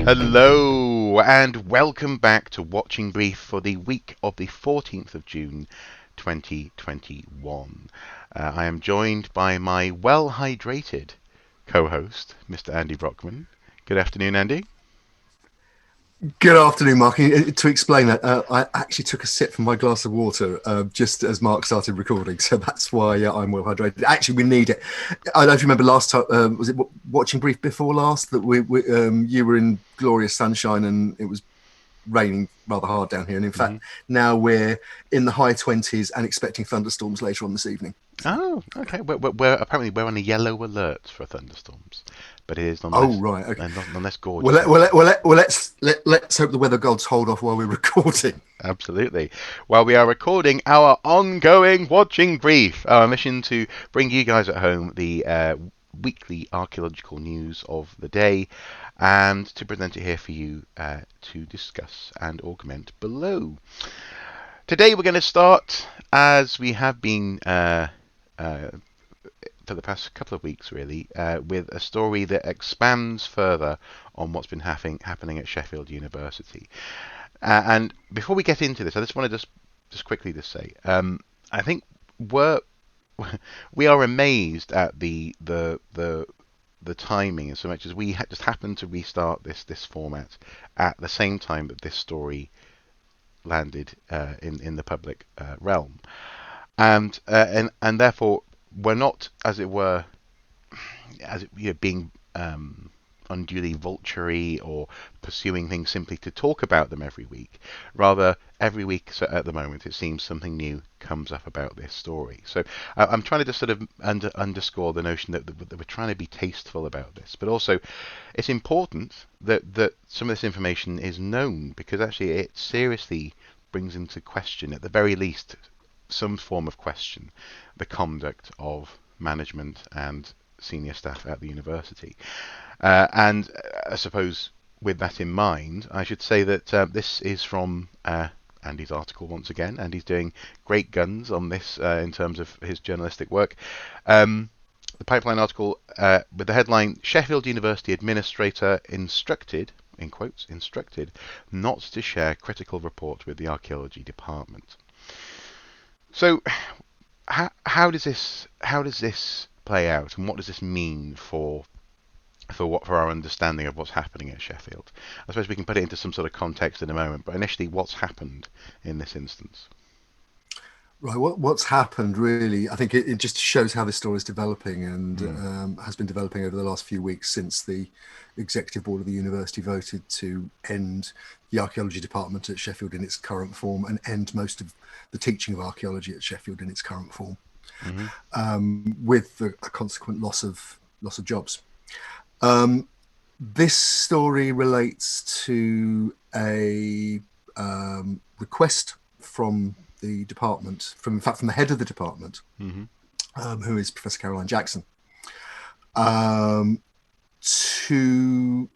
Hello and welcome back to Watching Brief for the week of the 14th of June 2021. I am joined by my well-hydrated co-host, Mr. Andy Brockman. Good afternoon, Andy. Good afternoon, Marc. To explain that, I actually took a sip from my glass of water just as Marc started recording, so that's why I'm well hydrated. Actually, we need it. I don't know if you remember last time. Was it watching brief before last that you were in glorious sunshine and it was raining rather hard down here, and in hmm fact now we're in the high 20s and expecting thunderstorms later on this evening. So, Oh, okay. Apparently we're on a yellow alert for thunderstorms, but it is oh right, okay. nonetheless Well, gorgeous let, well, outside. let, well, let, well let's hope the weather gods hold off while we're recording. Absolutely. While we are recording our ongoing watching brief, our mission to bring you guys at home the weekly archaeological news of the day and to present it here for you to discuss and augment below. Today we're going to start, as we have been uh, for the past couple of weeks, really, with a story that expands further on what's been happening at Sheffield University. And before we get into this, I just want to just quickly say, I think we're we are amazed at the timing, as so much as we just happened to restart this format at the same time that this story landed in the public realm, and therefore we're not, as it were, being unduly vulturey or pursuing things simply to talk about them every week. Rather, every week, so at the moment, it seems something new comes up about this story. So I'm trying to just sort of underscore the notion that we're trying to be tasteful about this, but also it's important that some of this information is known, because actually it seriously brings into question, at the very least, some form of question, the conduct of management and senior staff at the university. And I suppose with that in mind, I should say that this is from Andy's article once again. Andy's doing great guns on this in terms of his journalistic work. The Pipeline article with the headline, Sheffield University Administrator Instructed, in quotes, instructed not to share critical report with the Archaeology Department. So how does this play out, and what does this mean for our understanding of what's happening at Sheffield? I suppose we can put it into some sort of context in a moment, but initially, what's happened in this instance? Right, what's happened really? I think it just shows how this story is developing and Mm. has been developing over the last few weeks since the executive board of the university voted to end the archaeology department at Sheffield in its current form and end most of the teaching of archaeology at Sheffield in its current form, hmm with a consequent loss of jobs. Um, this story relates to a request from the department, from in fact from the head of the department, hmm who is Professor Caroline Jackson, um, to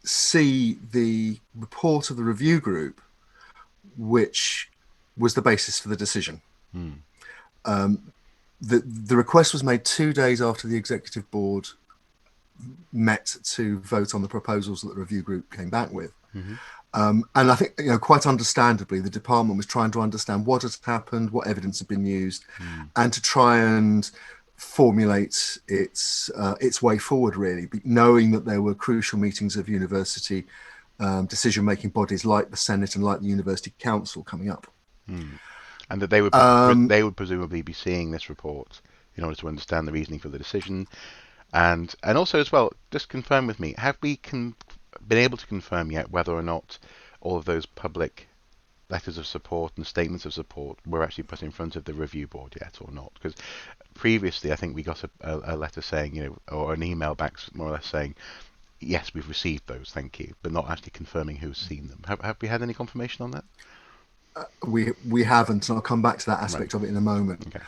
see the report of the review group, which was the basis for the decision. Mm. The request was made 2 days after the executive board met to vote on the proposals that the review group came back with. hmm And I think, quite understandably, the department was trying to understand what had happened, what evidence had been used, Mm. and to try and formulate its way forward. Really, knowing that there were crucial meetings of university decision-making bodies like the Senate and like the University Council coming up. Mm. And that they would Um, they would presumably be seeing this report in order to understand the reasoning for the decision, and also as well, just confirm with me, have we been able to confirm yet whether or not all of those public letters of support and statements of support were actually put in front of the review board yet or not? Because previously, I think we got a letter saying, or an email back more or less saying, yes, we've received those, thank you, but not actually confirming who's seen them. Have we had any confirmation on that? we haven't, and I'll come back to that Right. aspect of it in a moment. Okay.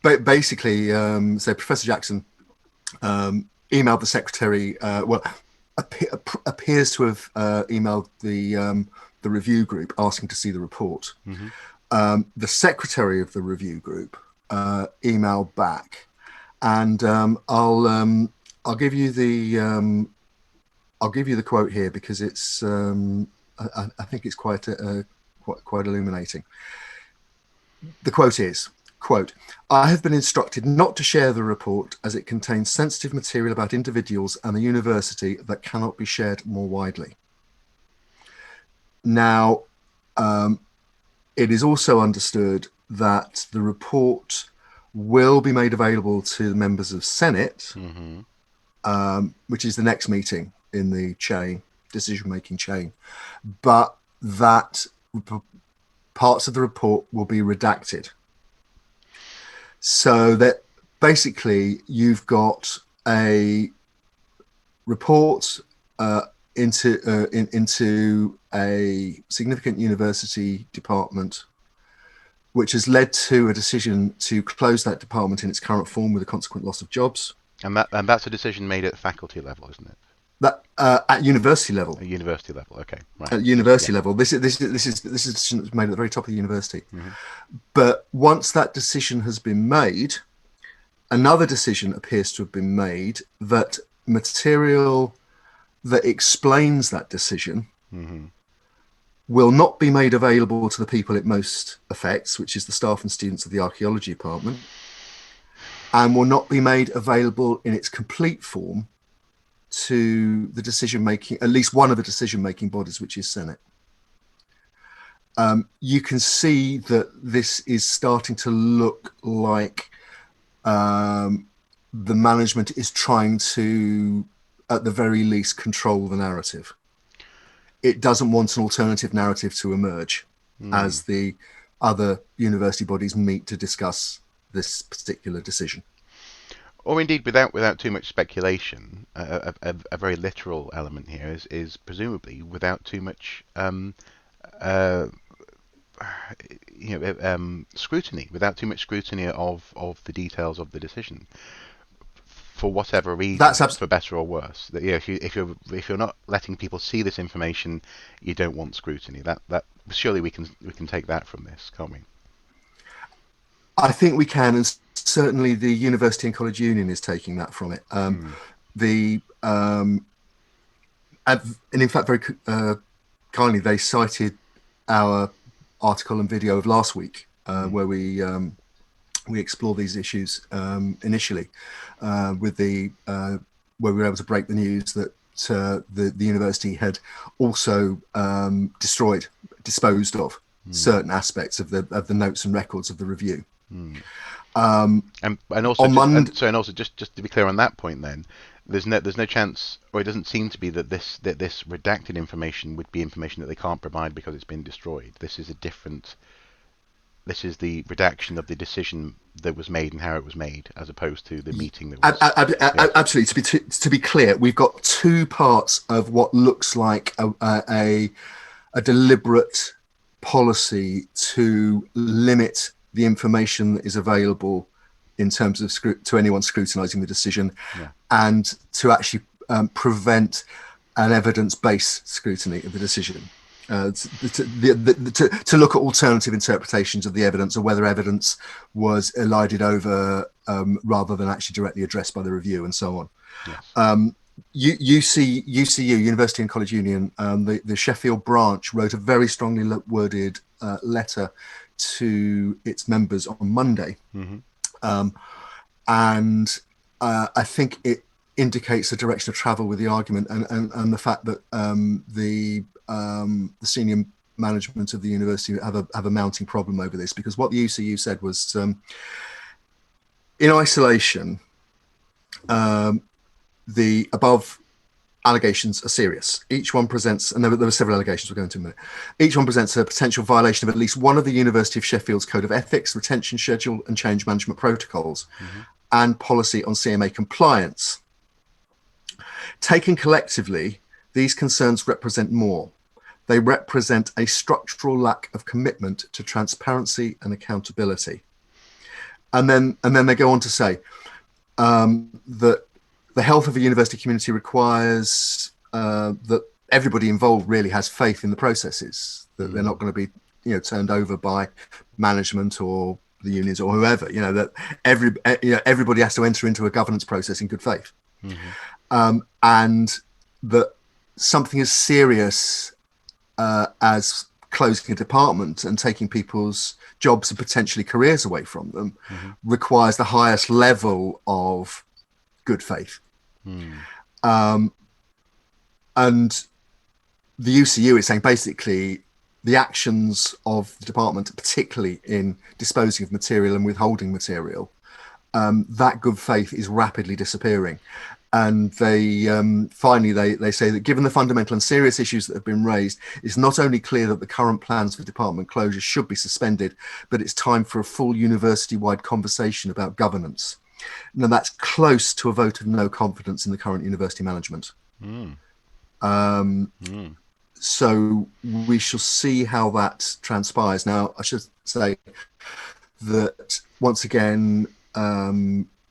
But basically, so Professor Jackson emailed the secretary. Appears to have emailed the review group asking to see the report. hmm The secretary of the review group emailed back, and I'll give you I'll give you the quote here because it's I think it's quite illuminating. The quote is, quote, "I have been instructed not to share the report as it contains sensitive material about individuals and the university that cannot be shared more widely." Now, it is also understood that the report will be made available to the members of Senate, which is the next meeting in the decision-making chain, but that parts of the report will be redacted. So that basically you've got a report into a significant university department, which has led to a decision to close that department in its current form with a consequent loss of jobs. And that's a decision made at faculty level, isn't it? That at university level. At university level, okay, right. At university level, this is a decision that's made at the very top of the university. But once that decision has been made, another decision appears to have been made that material that explains that decision will not be made available to the people it most affects, which is the staff and students of the Archaeology department, and will not be made available in its complete form to the decision-making, at least one of the decision-making bodies, which is Senate. You can see that this is starting to look like the management is trying to, at the very least, control the narrative. It doesn't want an alternative narrative to emerge as the other university bodies meet to discuss this particular decision. Or indeed, without too much speculation, a very literal element here is presumably without too much scrutiny, without too much scrutiny of the details of the decision, for whatever reason, for better or worse. That if you're not letting people see this information, you don't want scrutiny. That surely we can take that from this, can't we? I think we can, and certainly the University and College Union is taking that from it. And in fact, very kindly, they cited our article and video of last week, where we explore these issues initially, with where we were able to break the news that the university had also disposed of certain aspects of the notes and records of the review. And also just to be clear on that point, then there's no chance, or it doesn't seem to be, that this redacted information would be information that they can't provide because it's been destroyed. This is the redaction of the decision that was made and how it was made, as opposed to the meeting that was. Absolutely. To be clear, we've got two parts of what looks like a deliberate policy to limit the information that is available in terms of to anyone scrutinising the decision, and to actually prevent an evidence-based scrutiny of the decision. To look at alternative interpretations of the evidence, or whether evidence was elided over rather than actually directly addressed by the review, and so on. Yes. UCU, University and College Union, the Sheffield branch wrote a very strongly worded letter to its members on Monday, and I think it indicates the direction of travel with the argument, and the fact that the senior management of the university have a mounting problem over this, because what the UCU said was, in isolation, the above allegations are serious. Each one presents, and there were several allegations, we'll go into in a minute. Each one presents a potential violation of at least one of the University of Sheffield's Code of Ethics, retention schedule and change management protocols, and policy on CMA compliance. Taken collectively, these concerns represent more. They represent a structural lack of commitment to transparency and accountability. And then they go on to say that the health of a university community requires that everybody involved really has faith in the processes, that they're not going to be turned over by management or the unions or whoever, that everybody has to enter into a governance process in good faith. And that something as serious as closing a department and taking people's jobs and potentially careers away from them Mm-hmm. requires the highest level of good faith. Mm. Um, and the UCU is saying basically the actions of the department, particularly in disposing of material and withholding material, that good faith is rapidly disappearing. And they finally they say that given the fundamental and serious issues that have been raised, it's not only clear that the current plans for department closure should be suspended, but it's time for a full university-wide conversation about governance. Now that's close to a vote of no confidence in the current university management. Mm. Um, Mm. so we shall see how that transpires. Now I should say that once again,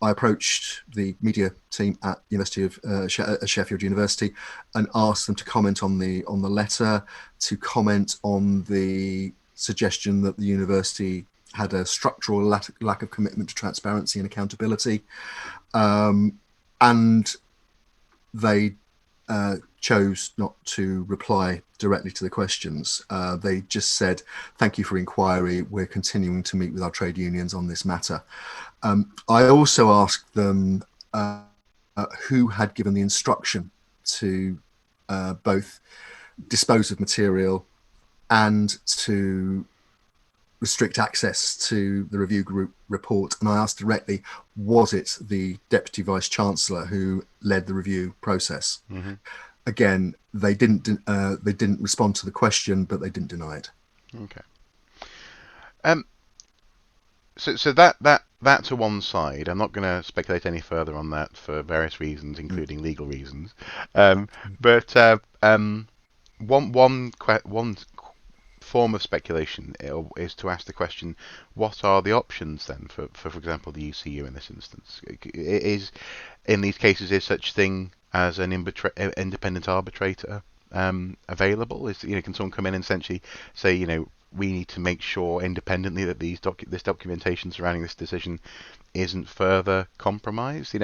I approached the media team at University of Sheffield University and asked them to comment on the letter, to comment on the suggestion that the university had a structural lack of commitment to transparency and accountability, and they chose not to reply directly to the questions. They just said, "Thank you for inquiry. We're continuing to meet with our trade unions on this matter." I also asked them who had given the instruction to both dispose of material and to restrict access to the review group report. And I asked directly, was it the Deputy Vice Chancellor who led the review process? Mm-hmm. Again, they didn't respond to the question, but they didn't deny it. Okay. Um. So that to one side. I'm not going to speculate any further on that for various reasons, Mm. including legal reasons. But one form of speculation is to ask the question: what are the options then for example, the UCU in this instance? Is in these cases is such thing as an independent arbitrator available? Can someone come in and essentially say, we need to make sure independently that this documentation surrounding this decision isn't further compromised?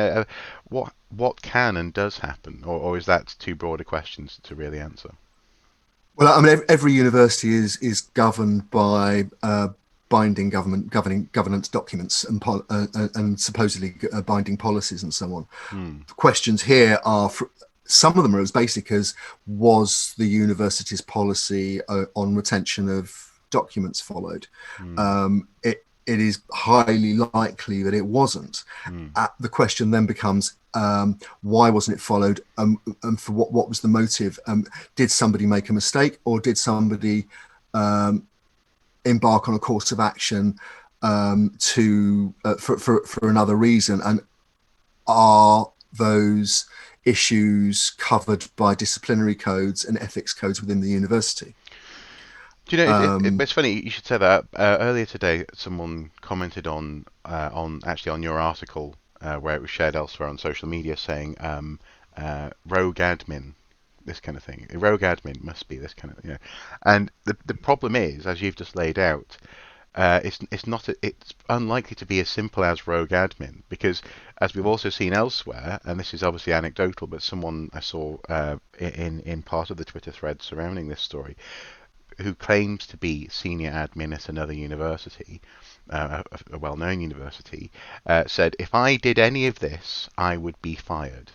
What can and does happen, or is that too broad a question to really answer? Well, I mean, every university is governed by binding governance documents and supposedly binding policies and so on. Hmm. The questions here are some of them are as basic as, was the university's policy on retention of documents followed? Hmm. It is highly likely that it wasn't. Hmm. The question then becomes, why wasn't it followed? And for what was the motive? Did somebody make a mistake, or did somebody embark on a course of action for another reason? And are those issues covered by disciplinary codes and ethics codes within the university? Do you know, it's funny you should say that. Earlier today, someone commented on actually on your article where it was shared elsewhere on social media, saying rogue admin, this kind of thing. A rogue admin must be this kind of, And the problem is, as you've just laid out, it's unlikely to be as simple as rogue admin, because as we've also seen elsewhere, and this is obviously anecdotal, but someone I saw in part of the Twitter thread surrounding this story, who claims to be senior admin at another university, a well-known university, said, if I did any of this, I would be fired.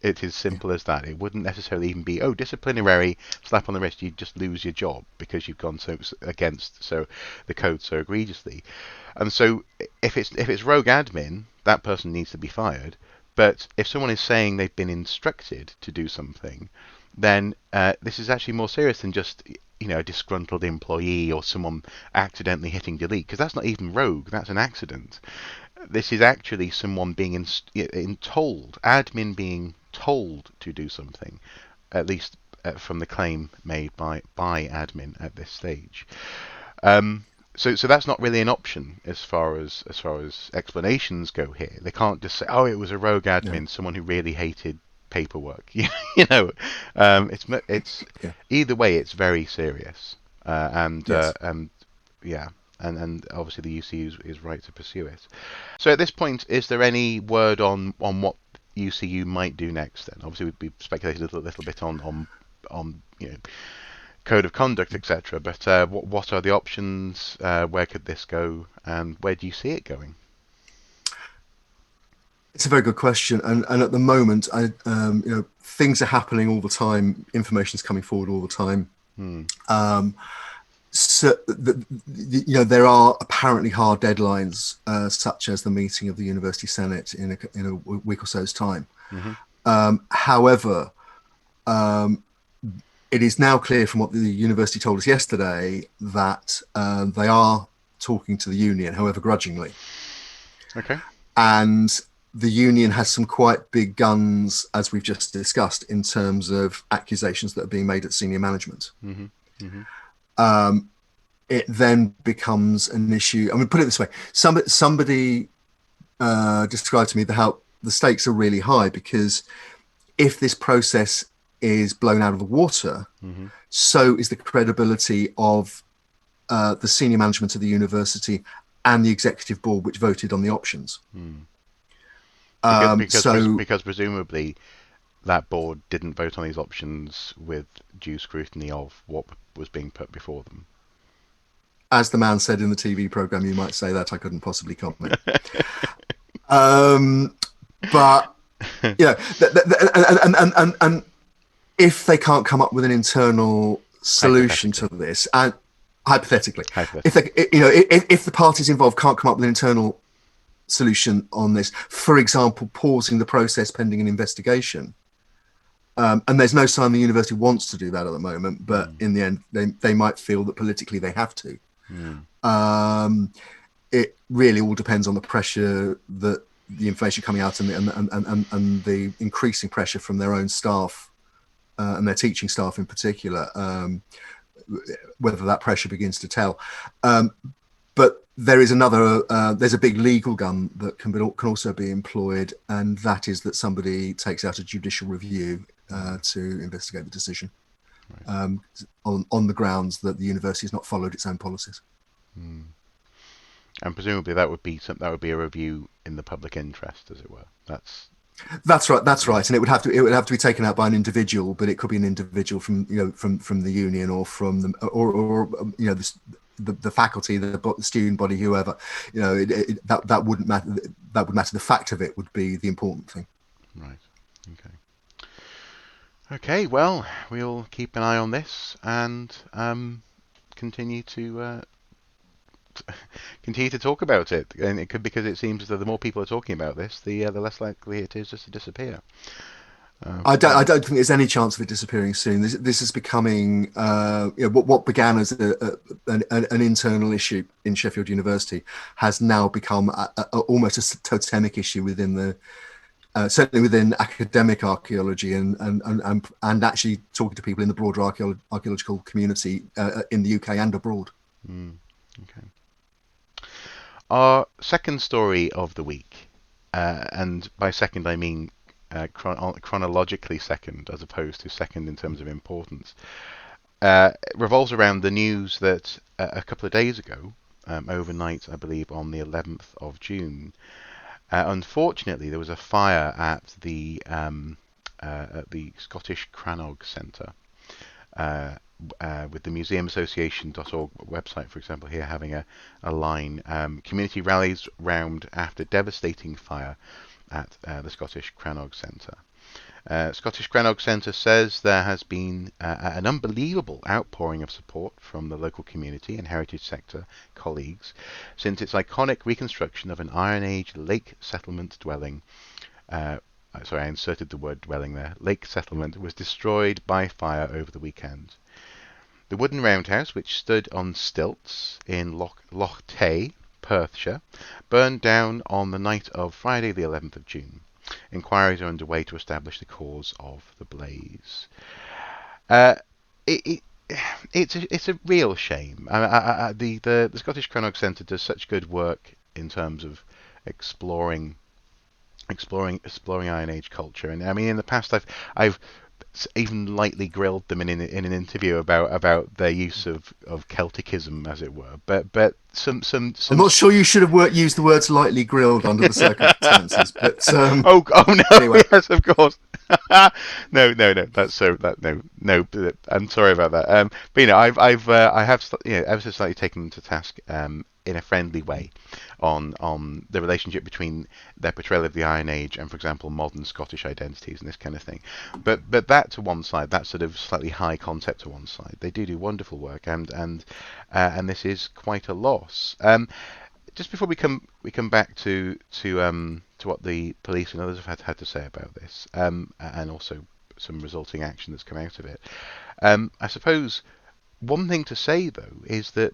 It's as Yeah. simple as that. It wouldn't necessarily even be, oh, disciplinary, slap on the wrist, you'd just lose your job because you've gone against the code so egregiously. And so if it's rogue admin, that person needs to be fired. But if someone is saying they've been instructed to do something, then this is actually more serious than just a disgruntled employee or someone accidentally hitting delete, because that's not even rogue, that's an accident. This is actually someone being told, admin being told to do something, at least from the claim made by admin at this stage. So that's not really an option as far as explanations go here. They can't just say, oh, it was a rogue No. admin, someone who really hated paperwork. It's Yeah. either way, it's very serious, Yes. and yeah, and obviously the UC is right to pursue it. So at this point, is there any word on what UCU might do next. Then obviously we've speculated a little bit on code of conduct, etc. But what are the options? Where could this go, and where do you see it going? It's a very good question, and at the moment, things are happening all the time. Information's coming forward all the time. Hmm. Um, so there are apparently hard deadlines, such as the meeting of the University Senate in a week or so's time. Mm-hmm. However, it is now clear from what the university told us yesterday that they are talking to the union, however grudgingly, Okay. and the union has some quite big guns, as we've just discussed, in terms of accusations that are being made at senior management. Mm-hmm. Mm-hmm. It then becomes an issue. I mean, put it this way: somebody described to me how the stakes are really high, because if this process is blown out of the water, Mm-hmm. so is the credibility of the senior management of the university and the executive board, which voted on the options. Mm. So, Because presumably that board didn't vote on these options with due scrutiny of what was being put before them. as the man said in the TV program, you might say that I couldn't possibly comment. Um, but yeah, and if they can't come up with an internal solution to Hypothetically. this, and hypothetically, if Hypothetically. they, if the parties involved can't come up with an internal solution on this, for example, pausing the process pending an investigation, and there's no sign the university wants to do that at the moment, but Mm. in the end, they might feel that politically they have to. Mm. It really all depends on the pressure that the information coming out and the increasing pressure from their own staff and their teaching staff in particular, whether that pressure begins to tell. But there is there's a big legal gun that can also be employed, and that is that somebody takes out a judicial review to investigate the decision, Right. on the grounds that the university has not followed its own policies. Mm. And presumably that would be a review in the public interest, as it were. That's right. That's Yeah. right. And it would have to be taken out by an individual, but it could be an individual from the union or from the or the faculty, the student body, whoever. That wouldn't matter. That would matter. The fact of it would be the important thing. Right. Okay. Okay. Well, we'll keep an eye on this and continue to continue to talk about it. And it could because it seems as though the more people are talking about this, the less likely it is just to disappear. I don't. I Well, don't think there's any chance of it disappearing soon. This is becoming what began as an internal issue in Sheffield University has now become almost a totemic issue within the certainly within academic archaeology and actually talking to people in the broader archaeological community in the UK and abroad. okay. Our second story of the week, and by second I mean chronologically second, as opposed to second in terms of importance, revolves around the news that a couple of days ago, overnight, I believe, on the 11th of June, unfortunately, there was a fire at the Scottish Crannog Centre. Uh, with the Museum Association.org website, for example, here having a line, community rallies round after devastating fire at the Scottish Crannog Centre. Scottish Crannog Centre says there has been an unbelievable outpouring of support from the local community and heritage sector colleagues since its iconic reconstruction of an Iron Age lake settlement dwelling. Sorry, I inserted the word dwelling there. Lake settlement was destroyed by fire over the weekend. The wooden roundhouse, which stood on stilts in Loch Tay, Perthshire, burned down on the night of Friday the 11th of June. Inquiries are underway to establish the cause of the blaze. Uh, it, it, it's a real shame. The Scottish Crannog Centre does such good work in terms of exploring Iron Age culture, and I mean in the past I've even lightly grilled them in an interview about their use of Celticism, as it were. But I'm some not sure you should have used the words lightly grilled under the circumstances, but oh no, anyway. yes, of course. No, that's so that no. I'm sorry about that. But I have ever so slightly taken them to task in a friendly way on the relationship between their portrayal of the Iron Age and, for example, modern Scottish identities and this kind of thing. But that to one side, that sort of slightly high concept to one side, they do wonderful work, and this is quite a loss. Just before we come back to what the police and others have had to say about this, and also some resulting action that's come out of it. I suppose one thing to say though is that,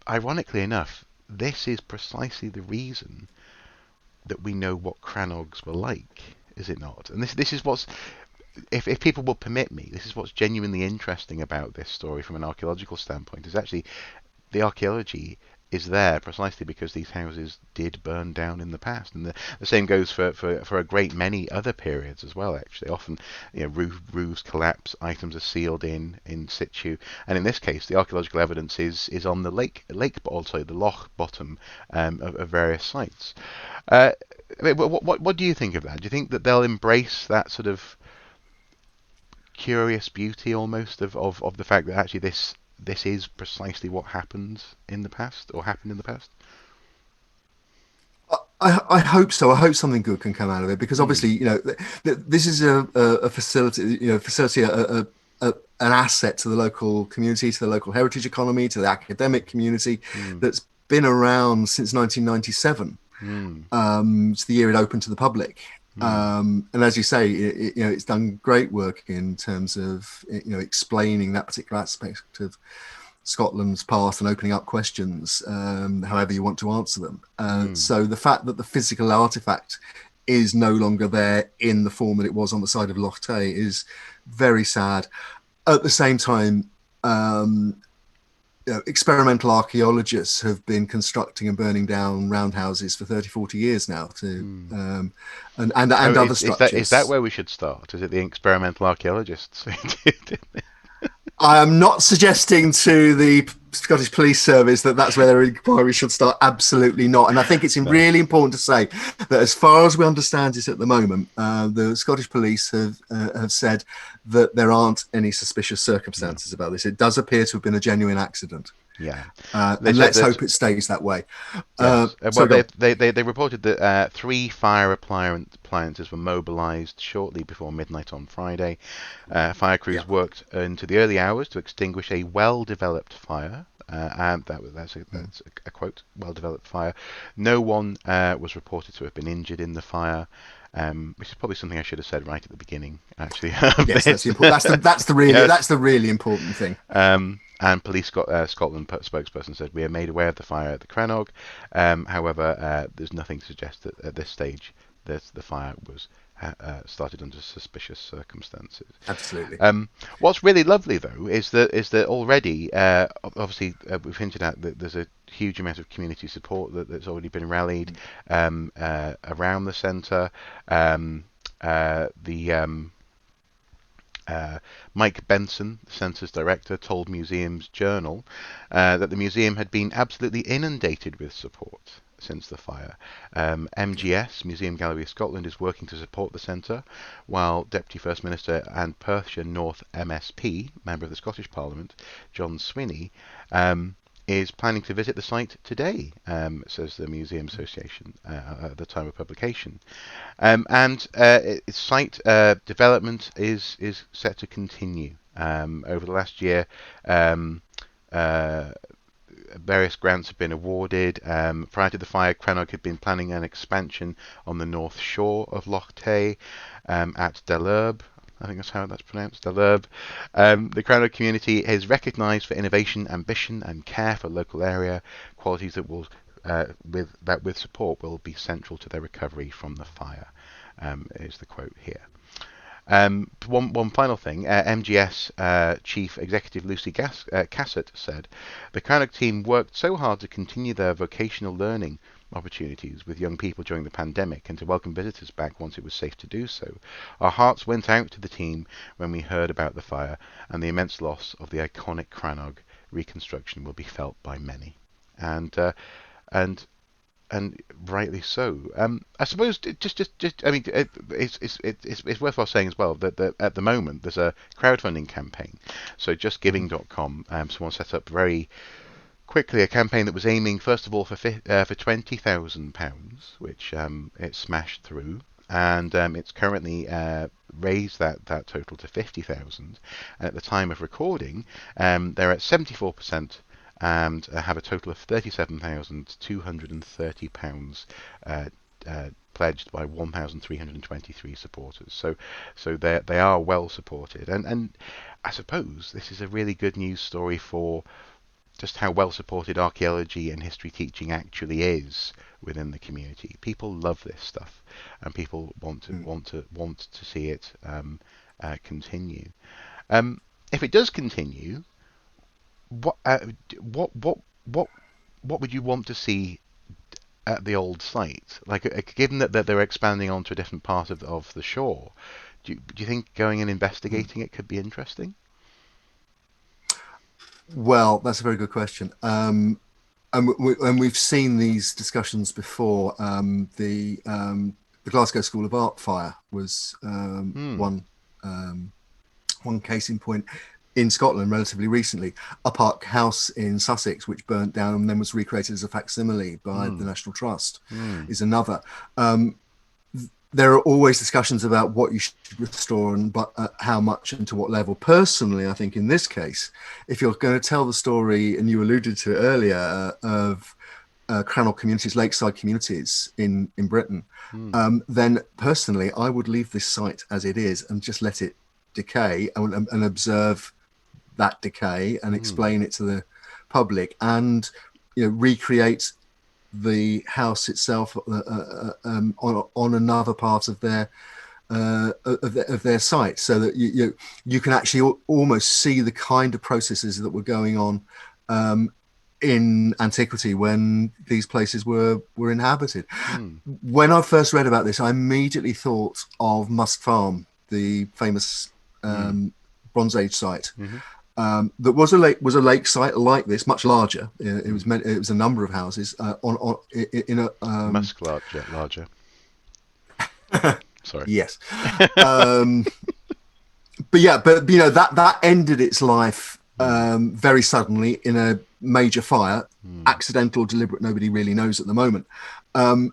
ironically enough, this is precisely the reason that we know what Crannogs were like, is it not? And this is what's, if people will permit me, this is what's genuinely interesting about this story from an archaeological standpoint. Is actually the archaeology is there precisely because these houses did burn down in the past, and the same goes for a great many other periods as well. Actually, often roofs collapse, items are sealed in situ, and in this case, the archaeological evidence is on the but also the loch bottom of various sites. Uh, what do you think of that? Do you think that they'll embrace that sort of curious beauty almost of the fact that actually this is precisely what happened in the past or happened in the past? I hope so. I hope something good can come out of it because Hmm. obviously, this is a facility, an asset to the local community, to the local heritage economy, to the academic community Hmm. that's been around since 1997. Hmm. It's the year it opened to the public. Hmm. And as you say, it's done great work in terms of explaining that particular aspect of Scotland's past and opening up questions, however you want to answer them. Hmm. So the fact that the physical artifact is no longer there in the form that it was on the side of Loch Tay is very sad. At the same time, um, experimental archaeologists have been constructing and burning down roundhouses for 30, 40 years now to Hmm. and Oh, other is that structures. where we should start? Is it the experimental archaeologists? I am not suggesting to the Scottish Police Service that that's where their inquiry should start. Absolutely not. And I think it's No. really important to say that, as far as we understand it at the moment, the Scottish Police have said that there aren't any suspicious No. circumstances about this. It does appear to have been a genuine accident, Yeah. They and said let's that. hope it stays that way. Yes. Well, Sorry, go on. they reported that three fire appliances were mobilised shortly before midnight on Friday. Fire Yeah. crews worked into the early hours to extinguish a well-developed fire. And Mm. that's a quote, well-developed fire. No one was reported to have been injured in the fire, which is probably something I should have said right at the beginning, actually, of Yes, that's the this. important. Yes. That's the really important thing. And Police Scotland spokesperson said, "We are made aware of the fire at the Crannog. However, there's nothing to suggest that at this stage that the fire was started under suspicious circumstances." Absolutely. What's really lovely though is that already, obviously, we've hinted at that there's a huge amount of community support that's already been rallied around the centre. The Mike Benson, the centre's director, told Museum's Journal that the museum had been absolutely inundated with support since the fire. MGS, Museum Gallery of Scotland, is working to support the centre, while Deputy First Minister and Perthshire North MSP, member of the Scottish Parliament, John Swinney, is planning to visit the site today, says the Museum Association at the time of publication. And its site development is set to continue. Over the last year, um, uh, various grants have been awarded. Prior to the fire, Crannog had been planning an expansion on the north shore of Loch Tay at Delurb. I think that's how that's pronounced, Delurb. The Crannog community is recognised for innovation, ambition, and care for local area, qualities that will, with support, will be central to their recovery from the fire. Is the quote here. One final thing, MGS Chief Executive Lucy Cassett said, the Crannog team worked so hard to continue their vocational learning opportunities with young people during the pandemic and to welcome visitors back once it was safe to do so. Our hearts went out to the team when we heard about the fire, and the immense loss of the iconic Crannog reconstruction will be felt by many. And and and rightly so. I suppose I mean, it's worthwhile saying as well that at the moment there's a crowdfunding campaign. So justgiving.com, someone set up very quickly a campaign that was aiming first of all for £20,000, which it smashed through, and it's currently raised that total to 50,000. And at the time of recording, they're at 74% and have a total of £37,230 pledged by 1,323 supporters. So they are well supported, and I suppose this is a really good news story for just how well supported archaeology and history teaching actually is within the community. People love this stuff, and people want to see it continue. If it does continue, what what what what what would you want to see at the old site? Like, given that they're expanding onto a different part of the shore, do you think going and investigating it could be interesting? Well, that's a very good question. And we've seen these discussions before. The Glasgow School of Art fire was one case in point in Scotland relatively recently. Uppark House in Sussex, which burnt down and then was recreated as a facsimile by the National Trust, is another. There are always discussions about what you should restore and how much and to what level. Personally, I think in this case, if you're going to tell the story, and you alluded to it earlier, of Crannog communities, lakeside communities in Britain, then personally, I would leave this site as it is and just let it decay and observe that decay and explain it to the public, and recreate the house itself on another part of their site, so that you can actually almost see the kind of processes that were going on in antiquity when these places were inhabited. When I first read about this, I immediately thought of Musk Farm, the famous Bronze Age site. That was a lake site like this, much larger. It was a number of houses in a Musk larger. Sorry. Yes. But that ended its life very suddenly in a major fire, accidental, deliberate. Nobody really knows at the moment. But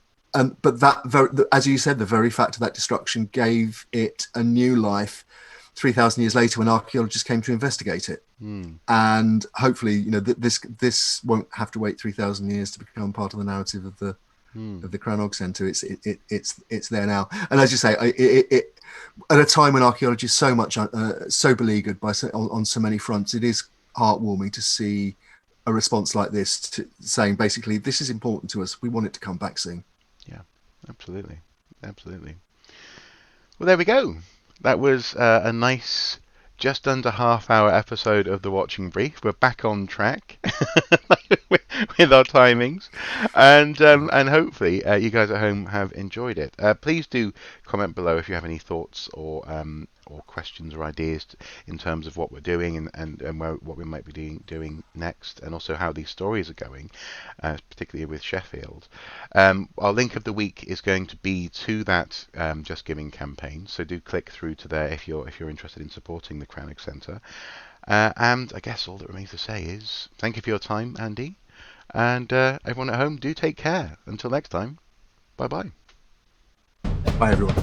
as you said, the very fact of that destruction gave it a new life 3,000 years later when archaeologists came to investigate it. And hopefully, this won't have to wait 3,000 years to become part of the narrative of the Crannog Centre. It's there now. And as you say, it at a time when archaeology is so beleaguered on so many fronts, it is heartwarming to see a response like this, saying basically, this is important to us. We want it to come back soon. Yeah, absolutely. Well, there we go. That was a nice, just under half-hour episode of the Watching Brief. We're back on track with our timings, and hopefully you guys at home have enjoyed it. Please do comment below if you have any thoughts or questions or ideas in terms of what we're doing and what we might be doing next, and also how these stories are going, particularly with Sheffield. Our link of the week is going to be to that Just Giving campaign, so do click through to there if you're interested in supporting the Crannog Centre. And I guess all that remains to say is thank you for your time, Andy, and everyone at home, do take care. Until next time, bye bye. Bye, everyone.